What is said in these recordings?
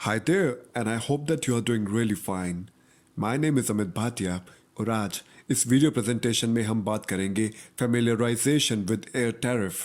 Hi there, and I hope that you are doing really fine. My name is Amit Bhatia और आज इस video presentation में हम बात करेंगे फेमिलियराइजेशन विद एयर टैरिफ,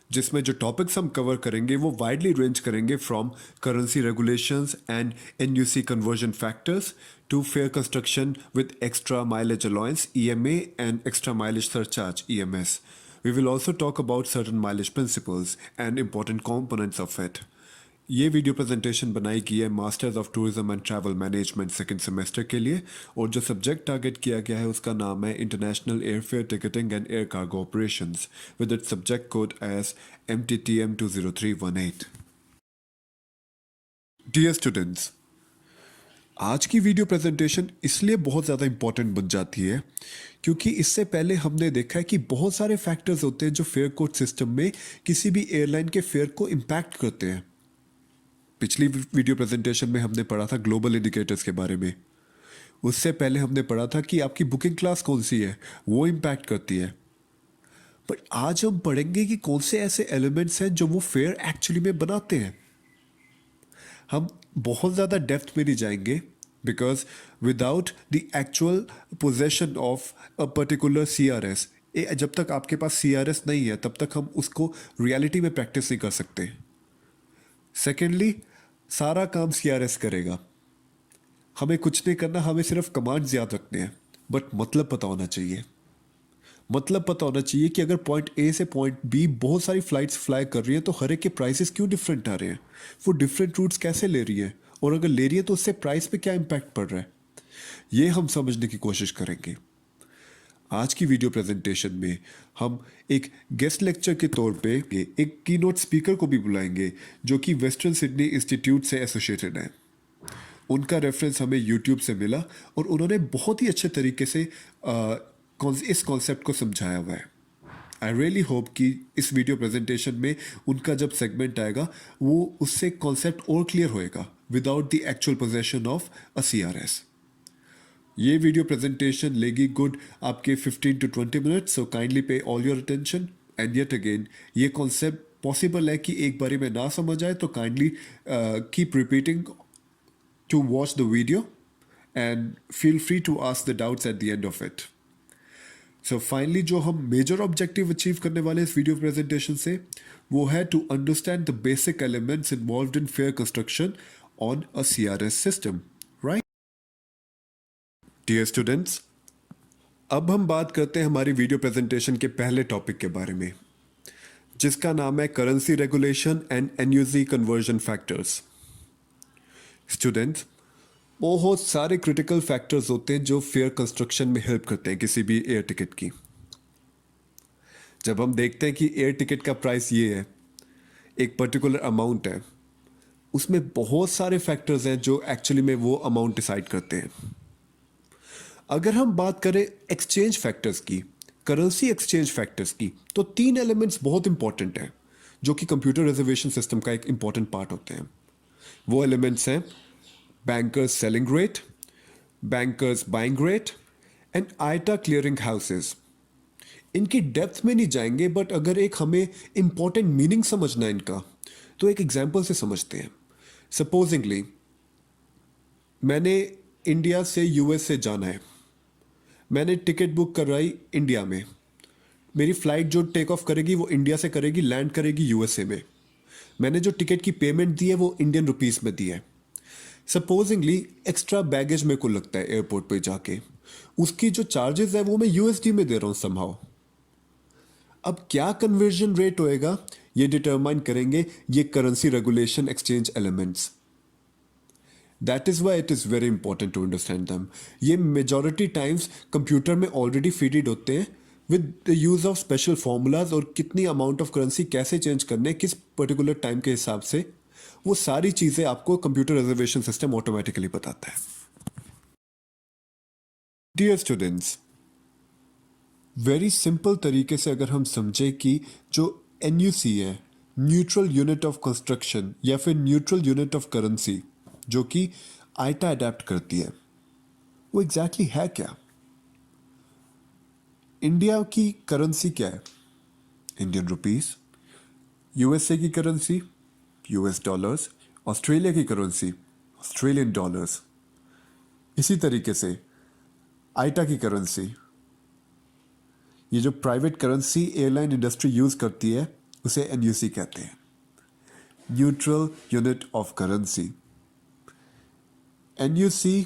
जिसमें जो टॉपिक्स हम कवर करेंगे वो वाइडली रेंज करेंगे from currency regulations and NUC conversion factors to fare construction with extra mileage allowance EMA and extra mileage surcharge EMS. We will also talk about certain mileage principles and important components of it. ये video presentation बनाई गई है masters of tourism and travel management second semester के लिए, और जो subject target किया गया है उसका नाम है international airfare ticketing and air cargo operations with its subject code as MTTM 20318. Dear students, आज की वीडियो प्रेजेंटेशन इसलिए बहुत ज़्यादा इंपॉर्टेंट बन जाती है क्योंकि इससे पहले हमने देखा है कि बहुत सारे फैक्टर्स होते हैं जो फेयर कोड सिस्टम में किसी भी एयरलाइन के फेयर को इम्पैक्ट करते हैं. पिछली वीडियो प्रेजेंटेशन में हमने पढ़ा था ग्लोबल इंडिकेटर्स के बारे में. उससे पहले हमने पढ़ा था कि आपकी बुकिंग क्लास कौन सी है, वो इम्पैक्ट करती है. बट आज हम पढ़ेंगे कि कौन से ऐसे एलिमेंट्स हैं जो वो फेयर एक्चुअली में बनाते हैं. हम बहुत ज़्यादा डेप्थ में नहीं जाएंगे because without the actual possession of a particular CRS, जब तक आपके पास CRS नहीं है तब तक हम उसको रियलिटी में प्रैक्टिस नहीं कर सकते. सेकेंडली, सारा काम CRS करेगा, हमें कुछ नहीं करना, हमें सिर्फ कमांड्स याद रखने हैं. बट मतलब पता होना चाहिए. मतलब पता होना चाहिए कि अगर पॉइंट A से पॉइंट B बहुत सारी फ्लाइट्स फ्लाई कर रही हैं तो हर एक के प्राइसेस क्यों डिफरेंट आ रहे हैं, वो डिफरेंट रूट्स कैसे ले रही है, और अगर ले रही है तो उससे प्राइस पे क्या इम्पैक्ट पड़ रहा है, ये हम समझने की कोशिश करेंगे. आज की वीडियो प्रेजेंटेशन में हम एक गेस्ट लेक्चर के तौर पे एक कीनोट स्पीकर को भी बुलाएंगे जो कि वेस्टर्न सिडनी इंस्टीट्यूट से एसोसिएटेड है. उनका रेफरेंस हमें यूट्यूब से मिला और उन्होंने बहुत ही अच्छे तरीके से इस कॉन्सेप्ट को समझाया हुआ है. आई रियली होप कि इस वीडियो प्रेजेंटेशन में उनका जब सेगमेंट आएगा वो उससे कॉन्सेप्ट और क्लियर होएगा without the actual possession of a CRS. ये वीडियो प्रेजेंटेशन लेगी गुड आपके 15 to 20 minute, so kindly pay all your attention. And yet again, ये कॉन्सेप्ट पॉसिबल है कि एक बारी में ना समझ आए तो kindly keep repeating to watch the video and feel free to ask the doubts at the end of it. So finally जो हम मेजर ऑब्जेक्टिव अचीव करने वाले इस वीडियो प्रेजेंटेशन से वो है to understand the basic elements involved in fare construction on a CRS system. Dear students, अब हम बात करते हैं हमारी वीडियो प्रेजेंटेशन के पहले टॉपिक के बारे में, जिसका नाम है currency regulation and NUC conversion factors. Students, बहुत सारे क्रिटिकल फैक्टर्स होते हैं जो फेयर कंस्ट्रक्शन में हेल्प करते हैं किसी भी एयर टिकट की. जब हम देखते हैं कि एयर टिकट का प्राइस ये है, एक पर्टिकुलर अमाउंट है, उसमें बहुत सारे फैक्टर्स हैं जो एक्चुअली में वो अमाउंट डिसाइड करते हैं. अगर हम बात करें एक्सचेंज फैक्टर्स की, करेंसी एक्सचेंज फैक्टर्स की, तो 3 एलिमेंट्स बहुत इंपॉर्टेंट हैं जो कि कंप्यूटर रिजर्वेशन सिस्टम का एक इंपॉर्टेंट पार्ट होते हैं. वो एलिमेंट्स हैं bankers selling rate, bankers buying rate and IATA clearing houses. इनकी डेप्थ में नहीं जाएंगे, बट अगर एक हमें इंपॉर्टेंट मीनिंग समझना है इनका तो एक एग्जाम्पल से समझते हैं. सपोजिंगली मैंने इंडिया से US से जाना है, मैंने टिकट बुक करवाई इंडिया में, मेरी फ़्लाइट जो टेक ऑफ करेगी वो इंडिया से करेगी, लैंड करेगी USA में. मैंने जो टिकट की पेमेंट दी है वो इंडियन रुपीस में दी है. सपोजिंगली एक्स्ट्रा बैगेज मेरे को लगता है एयरपोर्ट पे जाके, उसकी जो चार्जेस है वो मैं USD में दे रहा हूँ समहाउ. अब क्या कन्वर्जन रेट होएगा ये डिटरमाइन करेंगे ये currency regulation exchange elements. That is why it is very important to understand them. ये majority times कंप्यूटर में ऑलरेडी फीडेड होते हैं with the use of special formulas, और कितनी अमाउंट ऑफ करेंसी कैसे चेंज करने किस पर्टिकुलर टाइम के हिसाब से, वो सारी चीज़ें आपको कंप्यूटर रिजर्वेशन सिस्टम ऑटोमेटिकली बताता है. डियर स्टूडेंट्स, वेरी सिंपल तरीके से अगर हम समझे कि जो NUC है, न्यूट्रल यूनिट ऑफ कंस्ट्रक्शन या फिर न्यूट्रल यूनिट ऑफ करेंसी, जो कि आइटा अडेप्ट करती है, वो एग्जैक्टली है क्या. इंडिया की करेंसी क्या है? Indian rupees. USA की करेंसी US डॉलर्स. ऑस्ट्रेलिया की करेंसी ऑस्ट्रेलियन डॉलर्स। इसी तरीके से आइटा की करेंसी, ये जो private currency airline industry use करती है उसे एनयूसी कहते हैं, न्यूट्रल यूनिट ऑफ करेंसी। एनयूसी,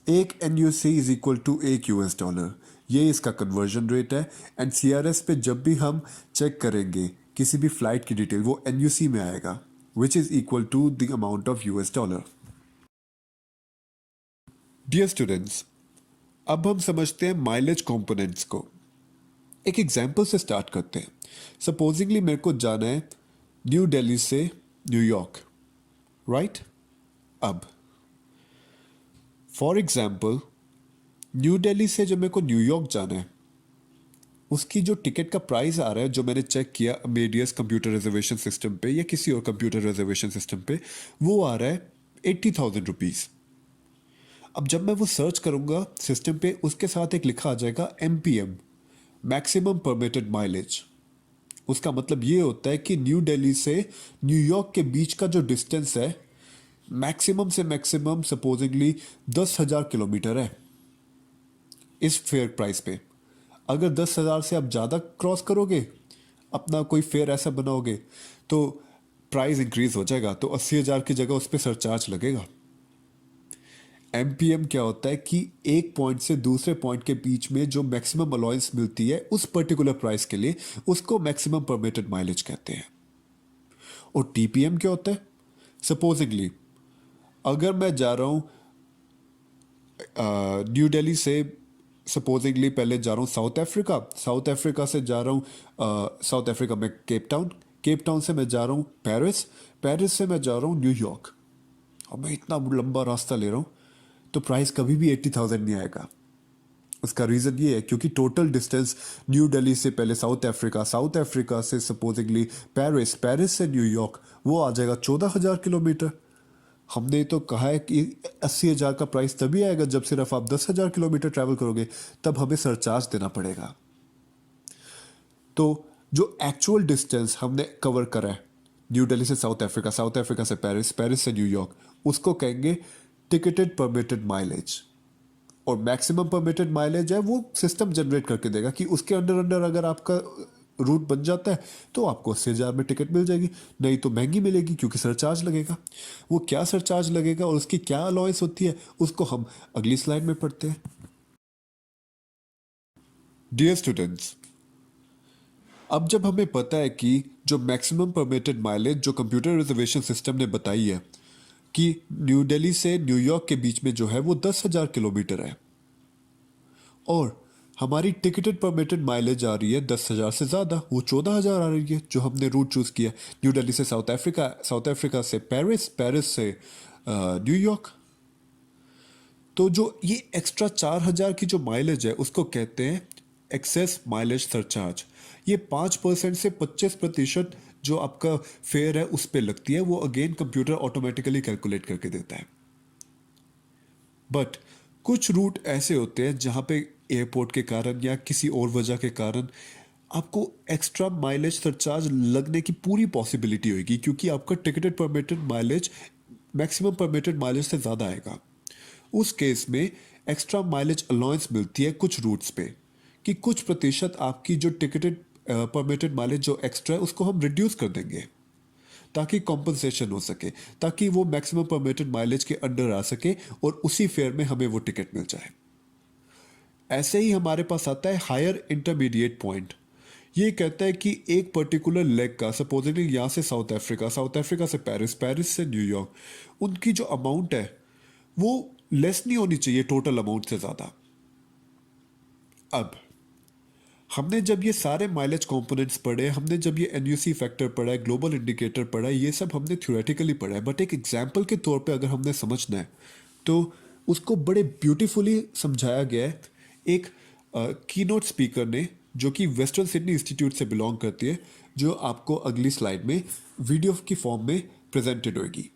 एक एनयूसी इज इक्वल टू एक यूएस डॉलर, ये इसका कन्वर्जन रेट है। एंड सीआरएस पे जब भी हम चेक करेंगे किसी भी फ्लाइट की डिटेल, वो एनयूसी में आएगा, which is equal to the amount of US dollar. Dear students, अब हम समझते हैं माइलेज कंपोनेंट्स को। एक एग्जाम्पल से स्टार्ट करते हैं। सपोजिंगली मेरे को जाना है न्यू दिल्ली से न्यूयॉर्क, राइट? अब फॉर एग्जाम्पल न्यू दिल्ली से जब मेरे को न्यूयॉर्क जाना है, उसकी जो टिकट का प्राइस आ रहा है, जो मैंने चेक किया अमेडियस कंप्यूटर रिजर्वेशन सिस्टम पे या किसी और कंप्यूटर रिजर्वेशन सिस्टम पे, वो आ रहा है 80,000 रुपीज़। अब जब मैं वो सर्च करूंगा सिस्टम पे, उसके साथ एक लिखा आ जाएगा MPM, मैक्सिमम परमिटेड माइलेज। उसका मतलब ये होता है कि न्यू दिल्ली से न्यूयॉर्क के बीच का जो डिस्टेंस है, मैक्सिमम से मैक्सिमम सपोजिंगली 10,000 किलोमीटर है इस फेयर प्राइस पे। अगर 10,000 से आप ज़्यादा क्रॉस करोगे, अपना कोई फेयर ऐसा बनाओगे, तो प्राइस इंक्रीज हो जाएगा, तो 80,000 की जगह उस पर सरचार्ज लगेगा। MPM क्या होता है कि एक पॉइंट से दूसरे पॉइंट के बीच में जो मैक्सिमम अलाउंस मिलती है उस पर्टिकुलर प्राइस के लिए, उसको मैक्सिमम परमिटेड माइलेज कहते हैं। और TPM क्या होता है? सपोजिंगली अगर मैं जा रहा हूँ न्यू दिल्ली से, सपोजिंगली पहले जा रहा हूँ साउथ अफ्रीका से जा रहा हूँ साउथ अफ्रीका में केप टाउन से मैं जा रहा हूँ पेरिस से मैं जा रहा हूँ न्यूयॉर्क, और मैं इतना लंबा रास्ता ले रहा हूँ, तो प्राइस कभी भी 80,000 नहीं आएगा। उसका रीज़न ये है क्योंकि टोटल डिस्टेंस न्यू दिल्ली से पहले साउथ अफ्रीका से सपोजिंगली पेरिस से न्यूयॉर्क, वो आ जाएगा 14,000 किलोमीटर। हमने तो कहा है कि 80,000 का प्राइस तभी आएगा जब सिर्फ आप 10,000 किलोमीटर ट्रैवल करोगे, तब हमें सरचार्ज देना पड़ेगा। तो जो एक्चुअल डिस्टेंस हमने कवर करा है न्यू दिल्ली से साउथ अफ्रीका से पेरिस से न्यूयॉर्क, उसको कहेंगे टिकटेड परमिटेड माइलेज। और मैक्सिमम परमिटेड माइलेज है वो सिस्टम जनरेट करके देगा कि उसके अंडर अगर आपका रूट बन जाता है तो आपको 80,000 में टिकट मिल जाएगी, नहीं तो महंगी मिलेगी क्योंकि सरचार्ज लगेगा। वो क्या सरचार्ज लगेगा और उसकी क्या अलाउंस होती है, उसको हम अगली स्लाइड में पढ़ते हैं। डियर स्टूडेंट्स, अब जब हमें पता है कि जो मैक्सिमम परमिटेड माइलेज जो कंप्यूटर रिजर्वेशन सिस्टम ने बताई है कि न्यू दिल्ली से न्यूयॉर्क के बीच में जो है वो 10,000 किलोमीटर है, और हमारी टिकटेड परमिटेड माइलेज आ रही है 10,000 से ज़्यादा, वो 14,000 आ रही है जो हमने रूट चूज़ किया न्यू दिल्ली से साउथ अफ्रीका से पेरिस से न्यूयॉर्क। तो जो ये एक्स्ट्रा 4,000 की जो माइलेज है उसको कहते हैं एक्सेस माइलेज सरचार्ज। ये 5% से 25% जो आपका फेयर है उस पर लगती है, वो अगेन कंप्यूटर ऑटोमेटिकली कैलकुलेट करके देता है। बट कुछ रूट ऐसे होते हैं जहाँ पे एयरपोर्ट के कारण या किसी और वजह के कारण आपको एक्स्ट्रा माइलेज सरचार्ज लगने की पूरी पॉसिबिलिटी होगी, क्योंकि आपका ticketed permitted mileage maximum permitted mileage से ज़्यादा आएगा। उस केस में एक्स्ट्रा माइलेज अलाउंस मिलती है कुछ रूट्स पे, कि कुछ प्रतिशत आपकी जो टिकटेड परमिटेड माइलेज जो एक्स्ट्रा है उसको हम रिड्यूस कर देंगे ताकि कॉम्पनसेशन हो सके, ताकि वो मैक्सिमम परमिटेड माइलेज के अंडर आ सके और उसी फेयर में हमें वो टिकट मिल जाए। ऐसे ही हमारे पास आता है हायर इंटरमीडिएट पॉइंट। ये कहता है कि एक पर्टिकुलर लेग का, सपोजिंगली यहाँ से साउथ अफ्रीका से पेरिस से न्यूयॉर्क, उनकी जो अमाउंट है वो लेस नहीं होनी चाहिए टोटल अमाउंट से ज़्यादा। अब हमने जब ये सारे माइलेज कंपोनेंट्स पढ़े, हमने जब ये एनयूसी फैक्टर पढ़ा है, ग्लोबल इंडिकेटर पढ़ा है, ये सब हमने थ्योरेटिकली पढ़ा है, बट एक एग्जाम्पल के तौर पे अगर हमने समझना है तो उसको बड़े ब्यूटीफुली समझाया गया है एक कीनोट स्पीकर ने, जो कि वेस्टर्न सिडनी इंस्टीट्यूट से बिलोंग करती है, जो आपको अगली स्लाइड में वीडियो की फॉर्म में प्रेजेंटेड होगी।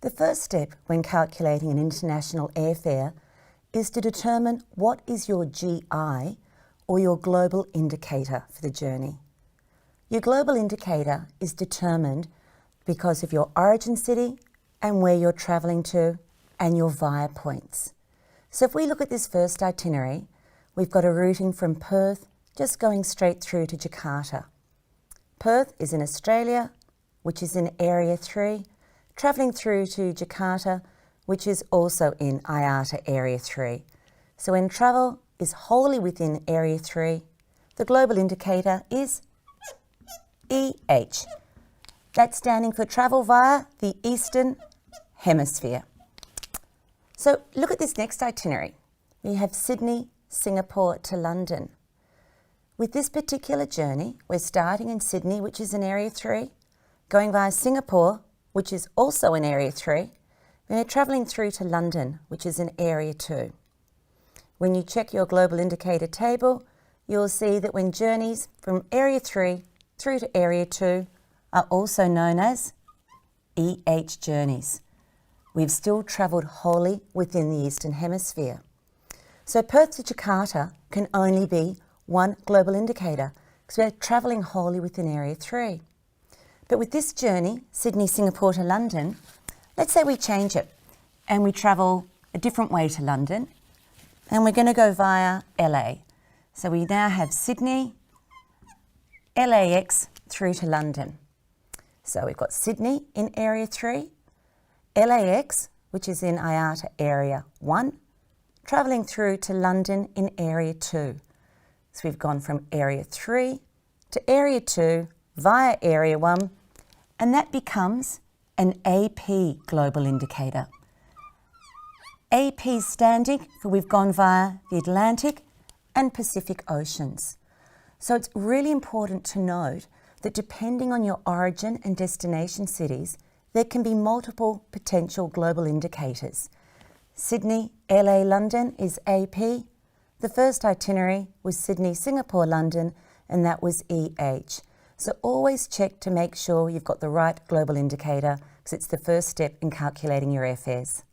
The first step when calculating an international airfare is to determine what is your GI, or your global indicator for the journey. Your global indicator is determined because of your origin city and where you're travelling to and your via points. So if we look at this first itinerary, we've got a routing from Perth just going straight through to Jakarta. Perth is in Australia, which is in Area 3, travelling through to Jakarta, which is also in IATA Area 3. So when travel is wholly within Area 3, the global indicator is EH. That's standing for travel via the Eastern Hemisphere. So look at this next itinerary. We have Sydney, Singapore to London. With this particular journey, we're starting in Sydney, which is in Area 3, going via Singapore, which is also in Area 3, and we're travelling through to London, which is in Area 2. When you check your global indicator table, you'll see that when journeys from Area 3 through to Area 2 are also known as EH journeys. We've still travelled wholly within the Eastern Hemisphere. So Perth to Jakarta can only be one global indicator because we're travelling wholly within Area 3. But with this journey, Sydney, Singapore to London, let's say we change it and we travel a different way to London and we're going to go via LA. So we now have Sydney, LAX through to London. So we've got Sydney in Area 3, LAX, which is in IATA Area 1, travelling through to London in Area 2. So we've gone from Area 3 to Area 2 via Area 1, and that becomes an AP global indicator. AP standing for we've gone via the Atlantic and Pacific Oceans. So it's really important to note that depending on your origin and destination cities, there can be multiple potential global indicators. Sydney, LA, London is AP. The first itinerary was Sydney, Singapore, London, and that was EH. So always check to make sure you've got the right global indicator because it's the first step in calculating your airfares.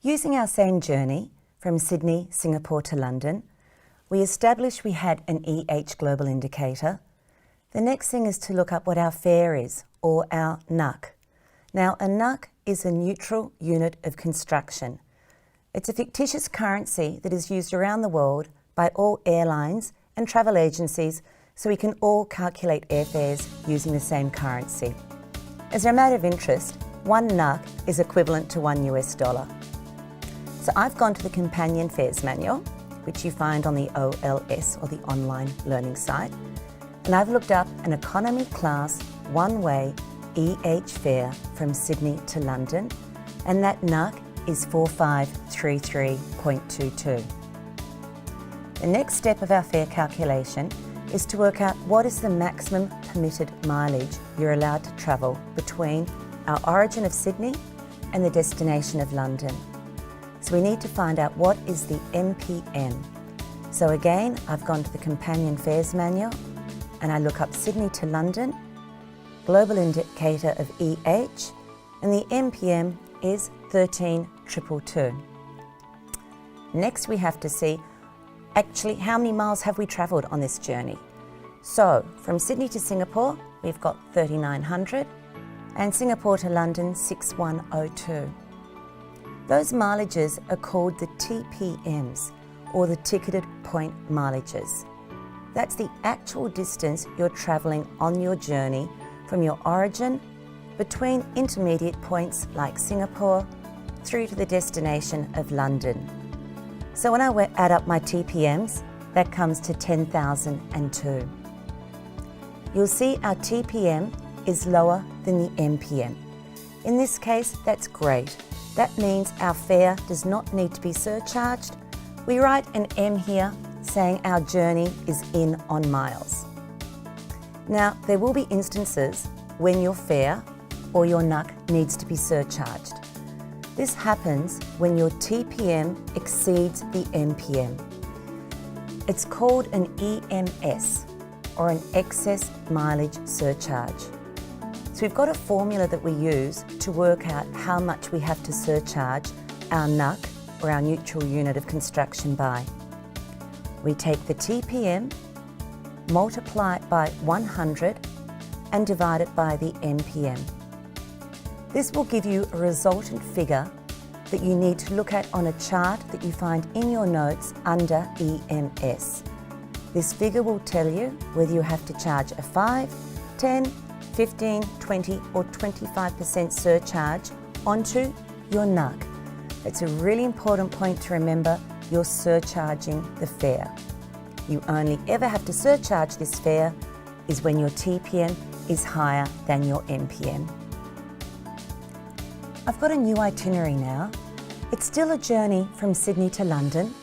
Using our same journey from Sydney, Singapore to London, we established we had an EH global indicator. The next thing is to look up what our fare is, or our NUC. Now, a NUC is a neutral unit of construction. It's a fictitious currency that is used around the world by all airlines and travel agencies so we can all calculate airfares using the same currency. As a matter of interest, one NUC is equivalent to $1 US. So I've gone to the companion fares manual, which you find on the OLS or the online learning site, and I've looked up an economy class one-way EH fare from Sydney to London, and that NUC is 4533.22. The next step of our fare calculation is to work out what is the maximum permitted mileage you're allowed to travel between our origin of Sydney and the destination of London. So we need to find out what is the MPM. So again, I've gone to the companion fares manual and I look up Sydney to London, global indicator of EH, and the MPM is 13,222. Next we have to see actually how many miles have we travelled on this journey. So from Sydney to Singapore, we've got 3,900 and Singapore to London, 6,102. Those mileages are called the TPMs, or the ticketed point mileages. That's the actual distance you're travelling on your journey from your origin between intermediate points like Singapore through to the destination of London. So when I add up my TPMs, that comes to 10,002. You'll see our TPM is lower than the MPM. In this case, that's great. That means our fare does not need to be surcharged. We write an M here saying our journey is in on miles. Now, there will be instances when your fare or your NUC needs to be surcharged. This happens when your TPM exceeds the MPM. It's called an EMS, or an excess mileage surcharge. So we've got a formula that we use to work out how much we have to surcharge our NUC, or our neutral unit of construction, by. We take the TPM multiply it by 100 and divide it by the MPM. This will give you a resultant figure that you need to look at on a chart that you find in your notes under EMS. This figure will tell you whether you have to charge a 5, 10, 15, 20 or 25% surcharge onto your NUC. It's a really important point to remember. You're surcharging the fare. You only ever have to surcharge this fare is when your TPM is higher than your MPM. I've got a new itinerary now. It's still a journey from Sydney to London,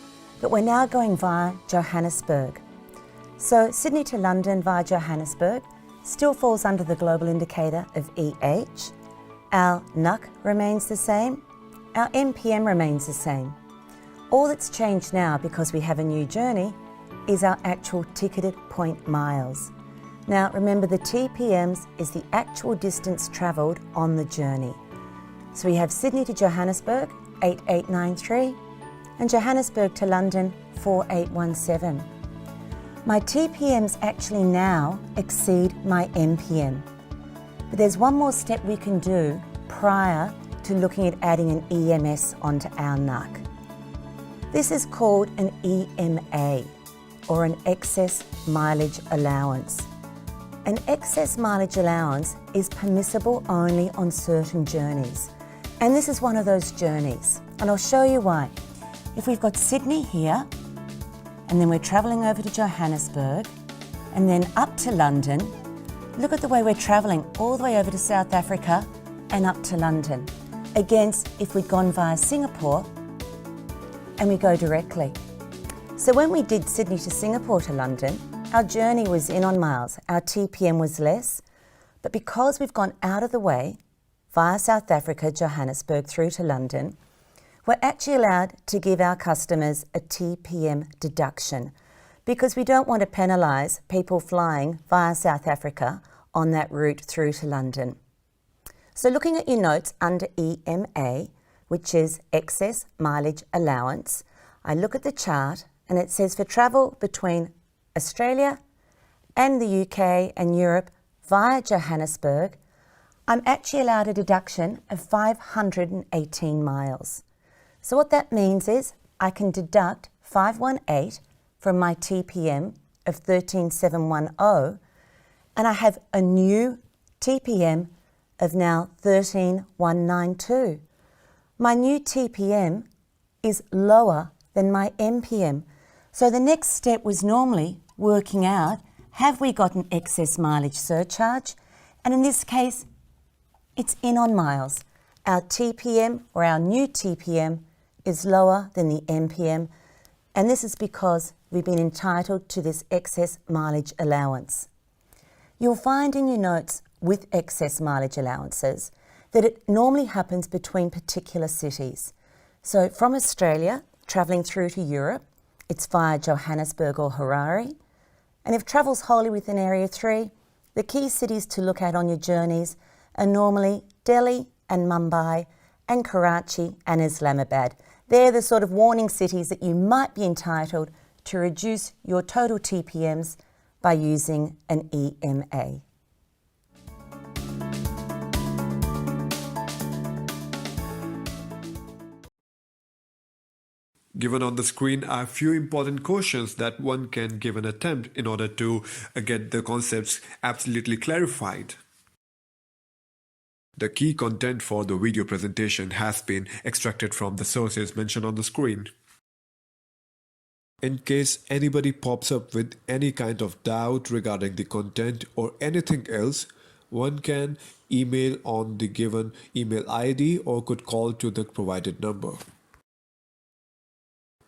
but we're now going via Johannesburg. So Sydney to London via Johannesburg still falls under the global indicator of EH. Our NUC remains the same. Our MPM remains the same. All that's changed now, because we have a new journey, is our actual ticketed point miles. Now remember, the TPMs is the actual distance travelled on the journey. So we have Sydney to Johannesburg, 8893, and Johannesburg to London, 4817. My TPMs actually now exceed my MPM. But there's one more step we can do prior to looking at adding an EMS onto our NUC. This is called an EMA, or an excess mileage allowance. An excess mileage allowance is permissible only on certain journeys. And this is one of those journeys, and I'll show you why. If we've got Sydney here, and then we're travelling over to Johannesburg, and then up to London, look at the way we're travelling all the way over to South Africa and up to London. Against if we'd gone via Singapore and we go directly. So when we did Sydney to Singapore to London, our journey was in on miles, our TPM was less, but because we've gone out of the way via South Africa, Johannesburg through to London, we're actually allowed to give our customers a TPM deduction because we don't want to penalise people flying via South Africa on that route through to London. So looking at your notes under EMA, which is excess mileage allowance, I look at the chart and it says for travel between Australia and the UK and Europe via Johannesburg, I'm actually allowed a deduction of 518 miles. So what that means is I can deduct 518 from my TPM of 13710, and I have a new TPM of now 13192. My new TPM is lower than my MPM. So the next step was normally working out, have we got an excess mileage surcharge? And in this case, it's in on miles. Our TPM, or our new TPM, is lower than the MPM, and this is because we've been entitled to this excess mileage allowance. You'll find in your notes with excess mileage allowances that it normally happens between particular cities. So from Australia, travelling through to Europe, it's via Johannesburg or Harare. And if travel's wholly within Area 3, the key cities to look at on your journeys are normally Delhi and Mumbai and Karachi and Islamabad. They're the sort of warning cities that you might be entitled to reduce your total TPMs by using an EMA. Given on the screen are a few important questions that one can give an attempt in order to get the concepts absolutely clarified. The key content for the video presentation has been extracted from the sources mentioned on the screen. In case anybody pops up with any kind of doubt regarding the content or anything else, one can email on the given email ID or could call to the provided number.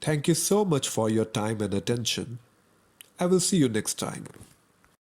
Thank you so much for your time and attention. I will see you next time.